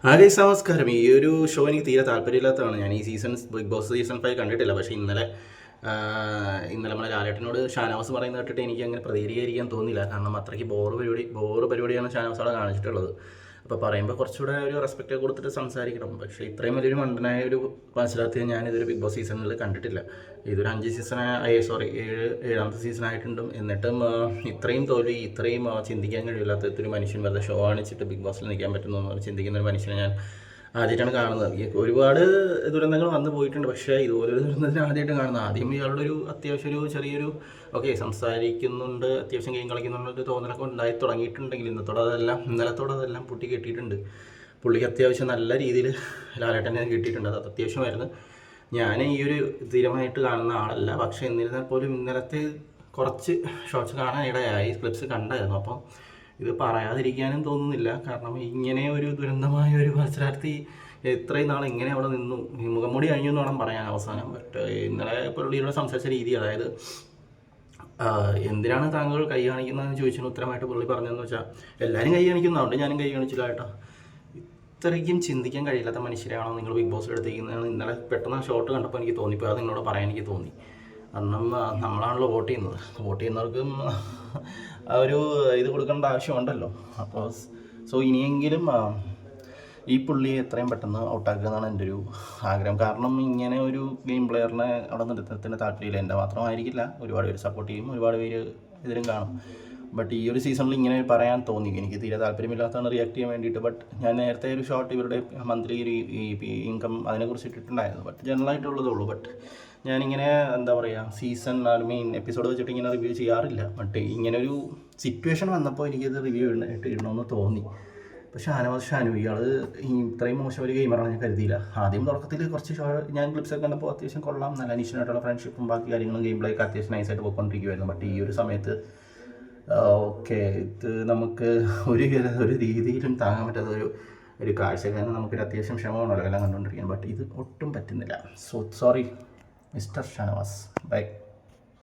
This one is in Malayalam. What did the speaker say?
ഗൈസ് നമസ്കാരം. ഈ ഒരു ഷോ എനിക്ക് തീരെ താല്പര്യമില്ലാത്തതാണ്. ഞാൻ ഈ ബിഗ് ബോസ് സീസൺ 5 കണ്ടിട്ടില്ല. പക്ഷേ ഇന്നലെ നമ്മളെ ലാലേട്ടനോട് ഷാനവാസ് പറയുന്നത് കേട്ടിട്ട് എനിക്ക് അങ്ങനെ പ്രതികരിക്കാൻ തോന്നില്ല. കാരണം അത്രയ്ക്ക് ബോറ് പരിപാടിയാണ് ഷാനവാസ് അവിടെ കാണിച്ചിട്ടുള്ളത്. അപ്പോൾ പറയുമ്പോൾ കുറച്ചുകൂടെ ഒരു റെസ്പെക്റ്റ് കൊടുത്തിട്ട് സംസാരിക്കണം. പക്ഷേ ഇത്രയും വലിയൊരു മണ്ടനായ ഒരു മത്സരാർത്ഥിയെ ഞാനിതൊരു ബിഗ് ബോസ് സീസണിൽ കണ്ടിട്ടില്ല. ഇതൊരു 7ാമത്തെ സീസണായിട്ടുണ്ട്. എന്നിട്ടും ഇത്രയും തോൽവി, ഇത്രയും ചിന്തിക്കാൻ കഴിയില്ലാത്ത ഒരു മനുഷ്യൻ വെറുതെ ഷോ കാണിച്ചിട്ട് ബിഗ് ബോസിൽ നിൽക്കാൻ പറ്റുന്നു ചിന്തിക്കുന്ന ഒരു മനുഷ്യനെ ഞാൻ ആദ്യമായിട്ടാണ് കാണുന്നത്. ഒരുപാട് ദുരന്തങ്ങൾ വന്നു പോയിട്ടുണ്ട്, പക്ഷേ ഇതുപോലൊരു ദുരന്തത്തിന് ആദ്യമായിട്ട് കാണുന്നത്. ആദ്യം ഇയാളുടെ ഒരു അത്യാവശ്യം ഒരു ചെറിയൊരു സംസാരിക്കുന്നുണ്ട്, അത്യാവശ്യം ഗെയിം കളിക്കുന്നുണ്ട് തോന്നലൊക്കെ ഉണ്ടായി തുടങ്ങിയിട്ടുണ്ടെങ്കിൽ ഇന്നലത്തോടെ അതെല്ലാം പൊട്ടി കെട്ടിയിട്ടുണ്ട്. പുള്ളിക്ക് അത്യാവശ്യം നല്ല രീതിയിൽ ലാലേട്ടനെ കിട്ടിയിട്ടുണ്ട്. അത് അത്യാവശ്യമായിരുന്നു. ഞാൻ ഈ ഒരു സ്ഥിരമായിട്ട് കാണുന്ന ആളല്ല, പക്ഷേ എന്നിരുന്നാൽ പോലും ഇന്നലത്തെ കുറച്ച് ഷോർട്സ് കാണാൻ ഇടയായി, ക്ലിപ്സ് കണ്ടായിരുന്നു. അപ്പം ഇത് പറയാതിരിക്കാനും തോന്നുന്നില്ല. കാരണം ഇങ്ങനെ ഒരു ദുരന്തമായ ഒരു മത്സരാർത്ഥി ഇത്രയും നാൾ ഇങ്ങനെ അവിടെ നിന്നു, മുഖംമൂടി കഴിഞ്ഞു എന്ന് വേണം പറയാൻ അവസാനം. ബട്ട് ഇന്നലെ പുള്ളിയുടെ സംസാരിച്ച രീതി, അതായത് എന്തിനാണ് താങ്കൾ കൈ കാണിക്കുന്നതെന്ന് ചോദിച്ചതിന് ഉത്തരമായിട്ട് പുള്ളി പറഞ്ഞതെന്ന് വെച്ചാൽ, എല്ലാവരും കൈ കാണിക്കുന്നു, അതുകൊണ്ട് ഞാനും കൈ കാണിച്ചില്ല കേട്ടോ. ഇത്രയ്ക്കും ചിന്തിക്കാൻ കഴിയില്ലാത്ത മനുഷ്യരാണോ നിങ്ങൾ ബിഗ് ബോസിൽ എടുത്തിരിക്കുന്നതെന്ന് ഇന്നലെ പെട്ടെന്ന് ഷോട്ട് കണ്ടപ്പോൾ എനിക്ക് തോന്നിപ്പോയി. അത് നിങ്ങളോട് പറയാൻ എനിക്ക് തോന്നി. കാരണം നമ്മളാണല്ലോ വോട്ട് ചെയ്യുന്നവർക്കും ഒരു ഇത് കൊടുക്കേണ്ട ആവശ്യമുണ്ടല്ലോ. അപ്പോൾ ഇനിയെങ്കിലും ഈ പുള്ളിയെ എത്രയും പെട്ടെന്ന് ഔട്ടാക്കുക എന്നാണ് എൻ്റെ ഒരു ആഗ്രഹം. കാരണം ഇങ്ങനെ ഒരു ഗെയിം പ്ലെയറിനെ അവിടെ നിർത്തത്തിന് താല്പര്യമില്ല. എൻ്റെ മാത്രമായിരിക്കില്ല, ഒരുപാട് പേര് സപ്പോർട്ട് ചെയ്യും, ഒരുപാട് പേര് ഇതിലും കാണും. ബട്ട് ഈ ഒരു സീസണിൽ ഇങ്ങനെ പറയാൻ തോന്നി. എനിക്ക് തീരെ താല്പര്യമില്ലാത്തതാണ് റിയാക്ട് ചെയ്യാൻ വേണ്ടിയിട്ട്. ബട്ട് ഞാൻ നേരത്തെ ഒരു ഷോർട്ട് ഇവരുടെ മന്ത്ലി ഇൻകം അതിനെക്കുറിച്ച് ഇട്ടിട്ടുണ്ടായിരുന്നു. ബട്ട് ജനറലായിട്ടുള്ളതേ ഉള്ളൂ. ബട്ട് ഞാനിങ്ങനെ സീസൺ എപ്പിസോഡ് വെച്ചിട്ട് ഇങ്ങനെ റിവ്യൂ ചെയ്യാറില്ല. ബട്ട് ഇങ്ങനെ ഒരു സിറ്റുവേഷൻ വന്നപ്പോൾ എനിക്കത് റിവ്യൂ ഇടണമെന്ന് തോന്നി. പക്ഷേ ഷാനു ഇയാൾ ഇത്രയും മോശം ഒരു ഗെയിമറാണ് ഞാൻ കരുതിയില്ല. ആദ്യം തുടക്കത്തിൽ കുറച്ച് ഞാൻ ക്ലിപ്സൊക്കെ കണ്ടപ്പോൾ അത്യാവശ്യം കൊള്ളാം, നല്ല അനീഷനായിട്ടുള്ള ഫ്രണ്ട്ഷിപ്പും ബാക്കി കാര്യങ്ങളും ഗെയിം പ്ലേക്ക് അത്യാവശ്യം നൈസായിട്ട് പോയിക്കൊണ്ടിരിക്കുമായിരുന്നു. ബട്ട് ഈ ഒരു സമയത്ത് ഇത് നമുക്ക് ഒരു രീതിയിലും താങ്ങാൻ പറ്റാത്ത ഒരു കാഴ്ചക്കാരന് നമുക്കൊരു അത്യാവശ്യം ക്ഷമ വേണമല്ലോ എല്ലാം കണ്ടുകൊണ്ടിരിക്കാൻ. ബട്ട് ഇത് ഒട്ടും പറ്റുന്നില്ല. Sorry mister Shanavas. ബൈ.